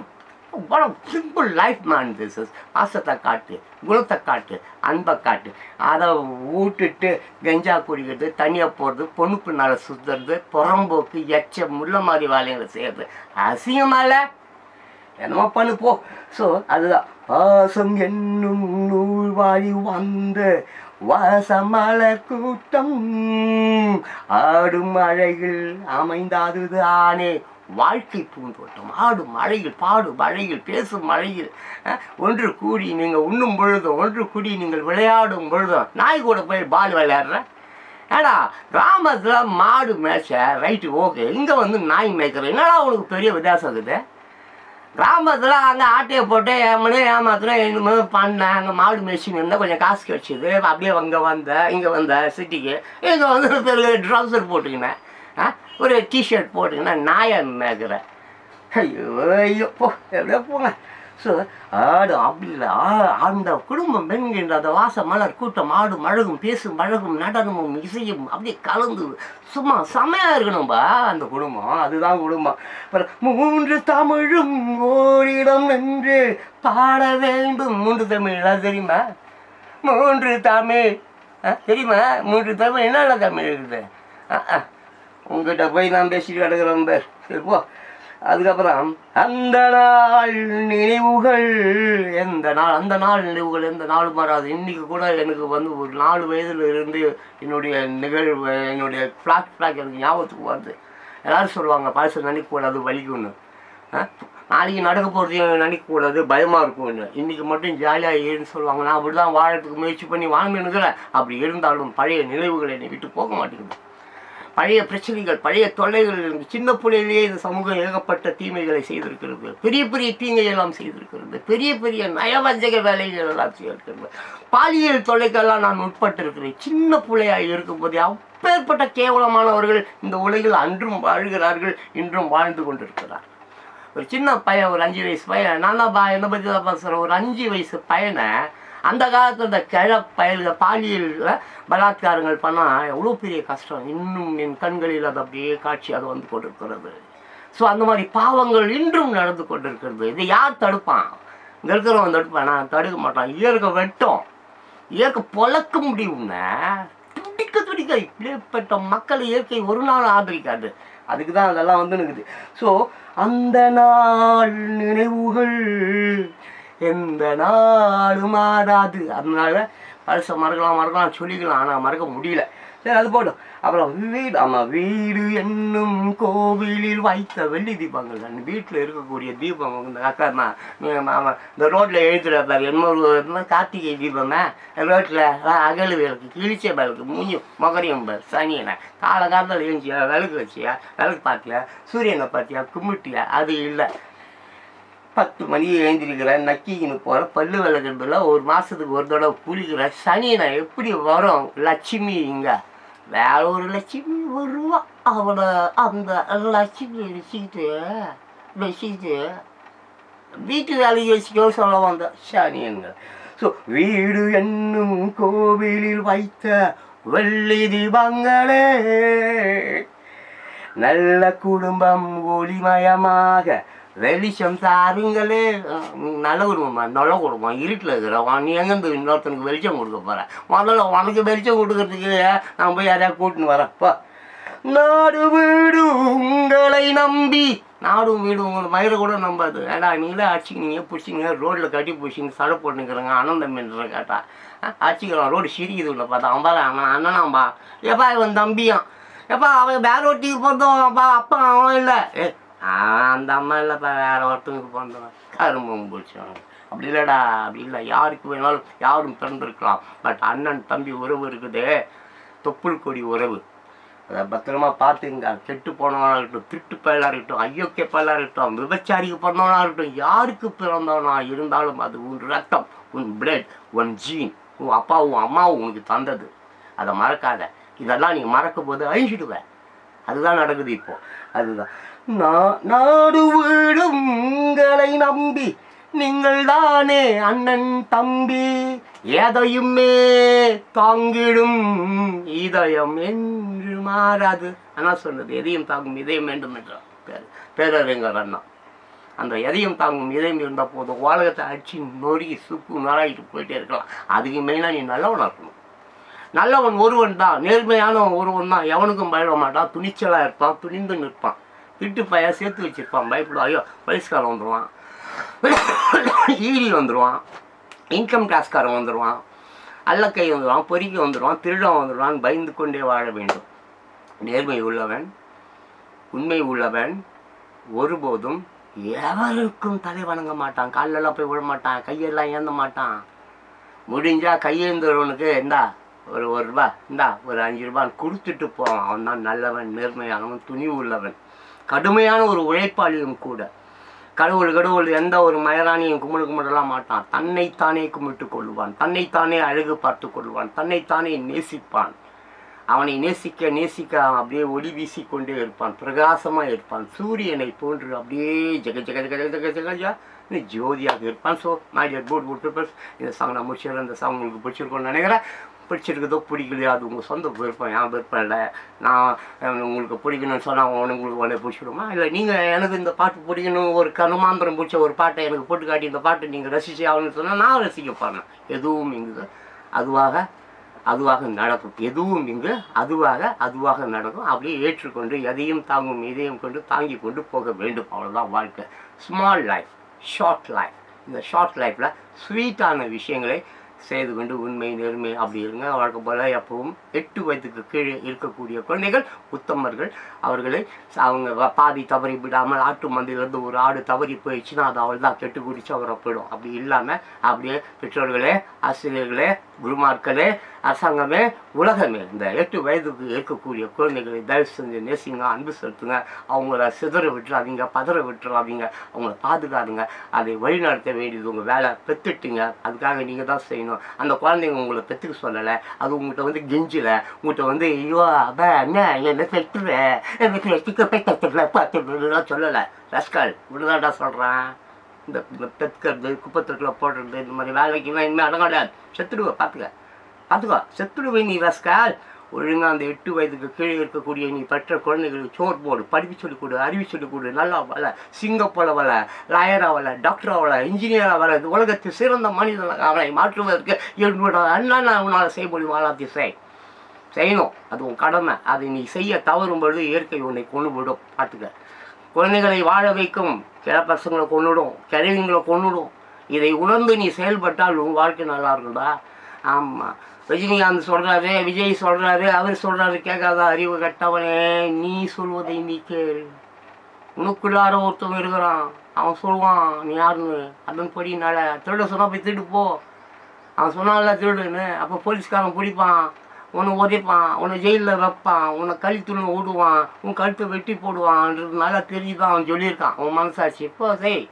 simple life man. This is பாசத்தை காட்டு, குணத்தை காட்டு, அன்பை காட்டு. அதை விட்டுட்டு கஞ்சா குடிக்கிறது, தனியாக போகிறது, பொண்ணு பின்னால் சுற்றுறது, புறம்போக்கு எச்சம் முள்ள மாதிரி வேலைகளை செய்கிறது அசிங்கமால என்னமோ பண்ணு போ. ஸோ அதுதான் பாசம் என்னும் நூல் வாரி வந்து வாசமலர் கூட்டம் ஆடும் மழையில் அமைந்தாதுதானே வாழ்க்கை பூந்தோட்டம். ஆடும் மழையில், பாடும் மழையில், பேசும் மழையில், ஒன்று கூடி நீங்கள் உண்ணும் பொழுதும், ஒன்று கூடி நீங்கள் விளையாடும் பொழுதும். நாய் கூட போய் பால் விளையாடுறேன். ஏடா கிராமத்தில் மாடு மேய்ச்ச ரைட்டு ஓகே, இங்கே வந்து நாய் மேய்க்கிறேன், என்னடா உனக்கு பெரிய வித்தியாசம் இருக்குது? கிராமத்தில் அங்கே ஆட்டையை போட்டு ஏமாத்துறேன் என்னமோ பண்ணேன். அங்கே மாடு மேய்ச்சின்னு இருந்தால் கொஞ்சம் காசு கிடச்சிது. அப்படியே இங்கே வந்த சிட்டிக்கு இங்கே வந்து பெரிய ட்ரௌசர் போட்டுக்கினேன், ஒரு டிஷர்ட் போட்டுக்கினா நாயை மேய்க்கிறேன். ஐயோ ஐயோ போ, எப்படியோ போங்க. ஸோ ஆடு அப்படி இல்லை. அந்த குடும்பம் பெண்கின்ற அந்த வாச மலர் கூட்டம் ஆடும் அழகும், பேசும் அழகும், நடனமும் இசையும் அப்படியே கலந்து சும்மா செமையாக இருக்கணும்பா அந்த குடும்பம். அதுதான் குடும்பம். மூன்று தமிழும் ஓரிடம் என்று பாட வேண்டும். மூன்று தமிழ் அது தெரியுமா? மூன்று தமிழ் தெரியுமா? மூன்று தமிழ் என்னென்ன தமிழ் இருக்குது? உங்ககிட்ட போய் நான் பேசிட்டு கிடக்குறேன் பேர். சரி போ. அதுக்கப்புறம் அந்த நாள் நினைவுகள், அந்த நாள் நினைவுகள் எந்த நாளும் மாறாது. இன்றைக்கி கூட எனக்கு வந்து ஒரு 4 வயதில் இருந்து என்னுடைய நிகழ்வு, என்னுடைய ஃப்ளாக் எனக்கு ஞாபகத்துக்கு வருது. எல்லோரும் சொல்லுவாங்க பழசை நினைக்கக்கூடாது, வலிக்கும்னு. நாளைக்கு நடக்க போகிறதையும் நினைக்கக்கூடாது, பயமாக இருக்கும்னு. இன்றைக்கி மட்டும் ஜாலியாக ஏன்னு சொல்லுவாங்க. நான் அப்படி தான் வாழறதுக்கு முயற்சி பண்ணி வாழ்ந்துன்னுக்கிறேன். அப்படி இருந்தாலும் பழைய நினைவுகள் என்னை விட்டு போக மாட்டேங்குது. பழைய பிரச்சனைகள், பழைய தொல்லைகள் இருந்து சின்ன பிள்ளையிலேயே இந்த சமூகம் ஏகப்பட்ட தீமைகளை செய்திருக்கிறது. பெரிய பெரிய தீங்கையெல்லாம் செய்திருக்கிறது. பெரிய பெரிய நயவஞ்சக வேலைகள் எல்லாம் செய்திருக்கிறது. பாலியல் தொல்லைக்கெல்லாம் நான் உட்பட்டிருக்கிறேன். சின்ன பிள்ளையாக இருக்கும்போதே அப்பேற்பட்ட கேவலமானவர்கள் இந்த உலகில் அன்றும் வாழ்கிறார்கள், இன்றும் வாழ்ந்து கொண்டிருக்கிறார். ஒரு சின்ன பையன், ஒரு 5 வயசு பையன், நான் தான் என்னை பற்றி தான் பேசுகிறேன். ஒரு 5 வயசு பையனை அந்த காலத்தில் இந்த பயல்கள் பாலியல் பலாத்காரங்கள் பண்ணால் எவ்வளோ பெரிய கஷ்டம். இன்னும் என் கண்களில் அது அப்படியே காட்சி அது வந்து கொண்டிருக்கிறது. ஸோ அந்த மாதிரி பாவங்கள் இன்றும் நடந்து கொண்டிருக்கிறது. இதை யார் தடுப்பான்? இங்கே இருக்கிறவன் தடுப்பான்? நான் தடுக்க மாட்டான். இயற்கை வெட்டம், இயற்கை பொழக்க முடியும்னா துடிக்க இப்படிப்பட்ட மக்கள் இயற்கை ஒரு நாள் ஆதரிக்காது. அதுக்கு தான் அதெல்லாம் வந்து இருக்குது. ஸோ அந்த நாள் நினைவுகள் எந்த நாளும் மாறாது. அதனால பழச மறக்கலாம் சொல்லிக்கலாம், ஆனால் மறக்க முடியல. சரி அது போடும். அப்புறம் வீடு என்னும் கோவிலில் வைத்த வெள்ளி தீபங்கள். அந்த வீட்டில் இருக்கக்கூடிய தீபம் இந்த அக்கா இந்த ரோட்டில் எழுத்துறாரு என்ன கார்த்திகை தீபமே, ரோட்டில் அகல் விளக்கு, கிழிச்ச விளக்கு, மூஞ்சும் மகரியம் சனியனை காலகாலத்தில் எழுந்தியா, விளக்கு வச்சியா, விளக்கு பார்த்தியா, சூரியனை பார்த்தியா, கும்பிட்டியா? அது இல்லை. 10 மணிக்கு எழுந்திருக்கிறேன், நக்கிக்கின்னு போகிறேன், பல்லு விளக்குறதுல ஒரு மாதத்துக்கு ஒரு தடவை குளிக்கிறேன். சனியனை எப்படி வரும்? லட்சுமி இங்கே வேற ஒரு லட்சுமி வருவா. அவனை அந்த லட்சுமி வச்சுக்கிட்டு வீட்டு வேலைக்கு வச்சுக்கோ சொல்ல வந்த சனியன்கள். ஸோ வீடு என்னும் கோவிலில் வைத்த வெள்ளி தீபங்களே, நல்ல குடும்பம் ஒளிமயமாக வெளிச்சம் தாருங்களே. நல்ல குடும்பம் இருட்டில் இருக்கிறவன் நீ எங்கேருந்து இன்னொருத்தனுக்கு வெளிச்சம் கொடுக்க போகிறேன்? முதல்ல உனக்கு வெளிச்சம் கொடுக்கறதுக்கு நான் போய் யாரையா கூட்டின்னு வரேன்ப்பா. நாடு வீடு உங்களை நம்பி, நாடும் வீடு உங்களை மயிரை கூட நம்பாது. ஏடா நீங்களே அடிச்சிக்கினீங்க, பிடிச்சிங்க, ரோட்டில் கட்டி பிடிச்சிங்க, சடை போட்டுக்கிறேங்க, அண்ணன் மீன்ற கேட்டா அடிச்சிக்கிறான். ரோடு சிரிக்குது இல்லை பார்த்தா அவன் பாரு, அவன் அண்ணனாம்பா. எப்பா இவன் தம்பியான், எப்பா அவன் வேற ஒட்டிக்கு போகிறதும் அப்பா அவன் இல்லை. அந்த அம்மா இல்லைப்பா, வேற ஒருத்தனுக்கு பிறந்தவன், கரும்பு பிடிச்சவன். அப்படி இல்லைடா, அப்படி இல்லை. யாருக்கு வேணாலும் யாரும் பிறந்திருக்கலாம். பட் அண்ணன் தம்பி உறவு இருக்குதே, தொப்புள் கொடி உறவு. அதை பத்திரமா பார்த்துங்க. கெட்டு போனவனாக இருக்கட்டும், திருட்டு பயலாக இருக்கட்டும், ஐயோக்கிய பயலாக இருக்கட்டும், விபச்சாரிக்கு பிறந்தவனாக இருக்கட்டும், யாருக்கு பிறந்தவனா இருந்தாலும் அது உன் ரத்தம், உன் பிளட், உன் ஜீன், உன் அப்பாவும் அம்மாவும் உனக்கு தந்தது. அதை மறக்காத. இதெல்லாம் நீ மறக்கும் போது அழிச்சிடுவேன். அதுதான் நடக்குது இப்போ. அதுதான் நாடு வீடும் உங்களை நம்பி நீங்கள் தானே அண்ணன் தம்பி, எதையுமே தாங்கிடும் இதயம் என்று மாறாது. அண்ணா சொன்னது எதையும் தாங்கும் இதயம் வேண்டும் என்றார் பேரறிஞர் அண்ணா. அந்த எதையும் தாங்கும் இதயம் இருந்த போது உலகத்தை அடிச்சு நொறுக்கி சுக்கு நாளாகிட்டு போயிட்டே இருக்கலாம். அதுக்கு மெயினாக நீ நல்லவனாக இருக்கணும். நல்லவன் ஒருவன் தான், நேர்மையானவன் ஒருவன் தான். எவனுக்கும் பயப்பட மாட்டான், துணிச்சலாக இருப்பான், துணிந்து நிற்பான். திட்டு பையன் சேர்த்து வச்சிருப்பான், பயப்படும். ஐயோ போலீஸ்காரன் வந்துடுவான், ஈடி வந்துடுவான், இன்கம் டேக்ஸ்காரன் வந்துடுவான், அல்லக்கை வந்துடுவான், பொறிக்க வந்துடுவான், திருடம் வந்துடுவான். பயந்து கொண்டே வாழ வேண்டும். நேர்மை உள்ளவன், உண்மை உள்ளவன் ஒருபோதும் எவருக்கும் தலை வணங்க மாட்டான், காலெல்லாம் போய் விட மாட்டான், கையெல்லாம் ஏந்த மாட்டான். முடிஞ்சால் கையேந்தவனுக்கு இந்தா ஒரு ரூபா, இந்தா ஒரு 5 ரூபான்னு கொடுத்துட்டு போவான். அவன் தான் நல்லவன், நேர்மையானவன், துணிவு உள்ளவன், கடுமையான ஒரு உழைப்பாளியும் கூட. கடவுள் எந்த ஒரு மயராணியும் கும்பிடலாம் மாட்டான். தன்னைத்தானே கும்பிட்டு கொள்வான், தன்னைத்தானே அழகு பார்த்து கொள்வான், தன்னைத்தானே நேசிப்பான். அவனை நேசிக்க அப்படியே ஒளி வீசிக்கொண்டே இருப்பான், பிரகாசமாக இருப்பான். சூரியனை போன்று அப்படியே ஜெக ஜெக ஜெக ஜெக ஜெகஜா ஜோதியாக இருப்பான். So my dear good peoples, இந்த சாங் நான் முடிச்சிடுறேன். இந்த சாங் உங்களுக்கு பிடிச்சிருக்கோன்னு நினைக்கிறேன். பிடிச்சிருக்குதோ பிடிக்கலையோ அது உங்கள் சொந்த விருப்பம், என் விருப்பம் இல்லை. நான் உங்களுக்கு பிடிக்கணும்னு சொன்னால் உங்களுக்கு உடனே பிடிச்சிடுமா? இல்லை நீங்கள் எனக்கு இந்த பாட்டு பிடிக்கணும், ஒரு கருமாந்திரம் பிடிச்ச ஒரு பாட்டை எனக்கு போட்டு காட்டி இந்த பாட்டை நீங்கள் ரசிச்சு ஆகணும்னு சொன்னால் நான் ரசிக்க போகிறேன். எதுவும் இங்கு அதுவாக நடக்கும். எதுவும் இங்கு அதுவாக நடக்கும். அப்படியே ஏற்றுக்கொண்டு எதையும் தாங்கும் இதயம் கொண்டு தாங்கி கொண்டு போக வேண்டும். அவ்வளோதான் வாழ்க்கை. Small life, short life. இந்த ஷார்ட் லைஃப்பில் ஸ்வீட்டான விஷயங்களை செய்து கொண்டு உண்மை நேர்மை அப்படி இருங்க. வாழ்க்கை போல எப்பவும் 8 வயதுக்கு கீழே இருக்கக்கூடிய குழந்தைகள் உத்தமர்கள். அவர்களை அவங்க பாதி தவறி விடாமல், ஆட்டு மந்தையிலேருந்து ஒரு ஆடு தவறி போயிடுச்சுன்னா அது அவள் தான் கெட்டு குடிச்சு அவரை போயிடும். அப்படி இல்லாமல் அப்படியே பெற்றோர்களே, ஆசிரியர்களே, குருமார்களே, அரசாங்கமே, உலகமே இந்த 8 வயதுக்கு இருக்கக்கூடிய குழந்தைகளை தயவு செஞ்சு நேசிங்க, அன்பு செலுத்துங்க. அவங்கள சிதற விட்டுறாதீங்க, பதற விட்டுறாதீங்க, அவங்கள பாதுகாதுங்க. அதை வழிநடத்த வேண்டியது உங்கள் வேலை. பெற்றுட்டுங்க, அதுக்காக நீங்கள் தான் செய்யணும். அந்த குழந்தைங்க உங்களை பெற்றுக்க சொல்லலை, அது உங்கள்கிட்ட கெஞ்சில, உங்கள்கிட்ட ஐயோ அப்பா என்ன என்ன பெற்றுவேன் பார்த்துலாம் சொல்லலை. ரஸ்கால் விடுதாண்டா சொல்கிறேன். இந்த பெற்றுக்கிறது, குப்பத்தொட்டில் போடுறது, இந்த மாதிரி வேலைக்கெல்லாம் இனிமேல் அடங்காடாது. செத்துடுவேன், பார்த்துக்கோ, செத்துடுவேன் நீ ரஸ்கால். ஒழுங்காக அந்த 8 வயதுக்கு கீழே இருக்கக்கூடிய நீ பெற்ற குழந்தைகளுக்கு சோறு போடு, படிப்பு சொல்லிக் கொடு, அறிவு சொல்லிக் கொடு. நல்லா வள, சிங்கப்போல வள, லாயராக வள, டாக்டராக வள, இன்ஜினியராக வள. இது உலகத்தில் சிறந்த மனிதனாக அவனை மாற்றுவதற்கு என்னோட அண்ணா உன்னால் செய்ய முடியும். எல்லாத்தையும் செய்யணும், அது உன் கடமை. அதை நீ செய்ய தவறும் பொழுது இயற்கை உன்னை கொண்டு விடும். பார்த்துக்க. குழந்தைகளை வாழ வைக்கும், பசங்களை கொண்டுடும், கிழவிங்களை கொண்டுடும். இதை உணர்ந்து நீ செயல்பட்டால் உன் வாழ்க்கை நல்லா இருக்கும்டா. ஆமாம், ரஜினிகாந்த் சொல்கிறாரு, விஜய் சொல்கிறாரு, அவர் சொல்கிறாரு, கேட்காத அறிவு கட்டவனே, நீ சொல்வதை நீ கேள். உனக்குள்ளார ஒருத்தவன் இருக்கிறான், அவன் சொல்லுவான் நீ யாருன்னு. அதன்படி திருட சொன்னால் போய் திருடு போ. அவன் சொன்னான்ல திருடுன்னு, அப்போ போலீஸ்காரன் பிடிப்பான், உன்னை உதைப்பான், உன்னை ஜெயிலில் வைப்பான், உன்னை கழுத்துன்னு ஓடுவான், உன் கழுத்தை வெட்டி போடுவான்ன்றது நல்லா தெரிஞ்சுதான் அவன் சொல்லியிருக்கான். உன் மனசாட்சி இப்போ செய்.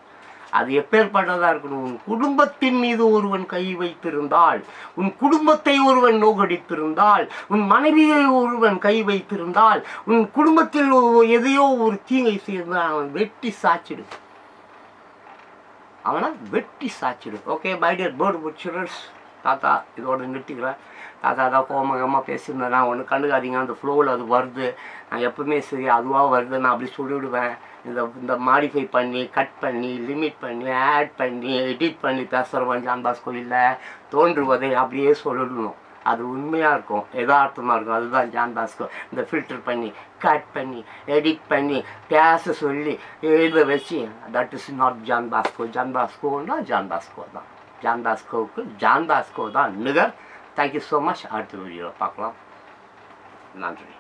அது எப்பேற்பட்டதாக இருக்கணும். உன் குடும்பத்தின் மீது ஒருவன் கை வைத்திருந்தால், உன் குடும்பத்தை ஒருவன் நோகடித்திருந்தால், உன் மனைவியை ஒருவன் கை வைத்திருந்தால், உன் குடும்பத்தில் எதையோ ஒரு தீங்கை செய்தால் அவன் வெட்டி சாச்சிடு. அவனை வெட்டி சாச்சிடு. Okay bye dear bird watchers, தாத்தா இதோட நிறுத்திக்கிறேன். தாத்தா தான் கோமகமாக பேசியிருந்தேன். நான் ஒன்று கண்டுக்காதீங்க, அந்த ஃப்ளோவில் அது வருது. நான் எப்பவுமே சரி அதுவாக வருது நான் அப்படி சொல்லிவிடுவேன். இந்த மாடிஃபை பண்ணி, கட் பண்ணி, லிமிட் பண்ணி, ஆட் பண்ணி, எடிட் பண்ணி பேசுகிறவன் ஜான் பாஸ்கோ இல்லை. தோன்றுவதை அப்படியே சொல்லணும். அது உண்மையாக இருக்கும், யதார்த்தமாக இருக்கும். அதுதான் ஜான் பாஸ்கோ. இந்த ஃபில்டர் பண்ணி, கட் பண்ணி, எடிட் பண்ணி, பேச சொல்லி, எழுத வச்சு, that is not John Bosco. John பாஸ்கோன்னா ஜான் பாஸ்கோ தான். ஜான் பாஸ்கோவுக்கு ஜான் பாஸ்கோ தான் நிகர். Thank you so much. அடுத்த வீடியோவில் பார்க்கலாம். நன்றி.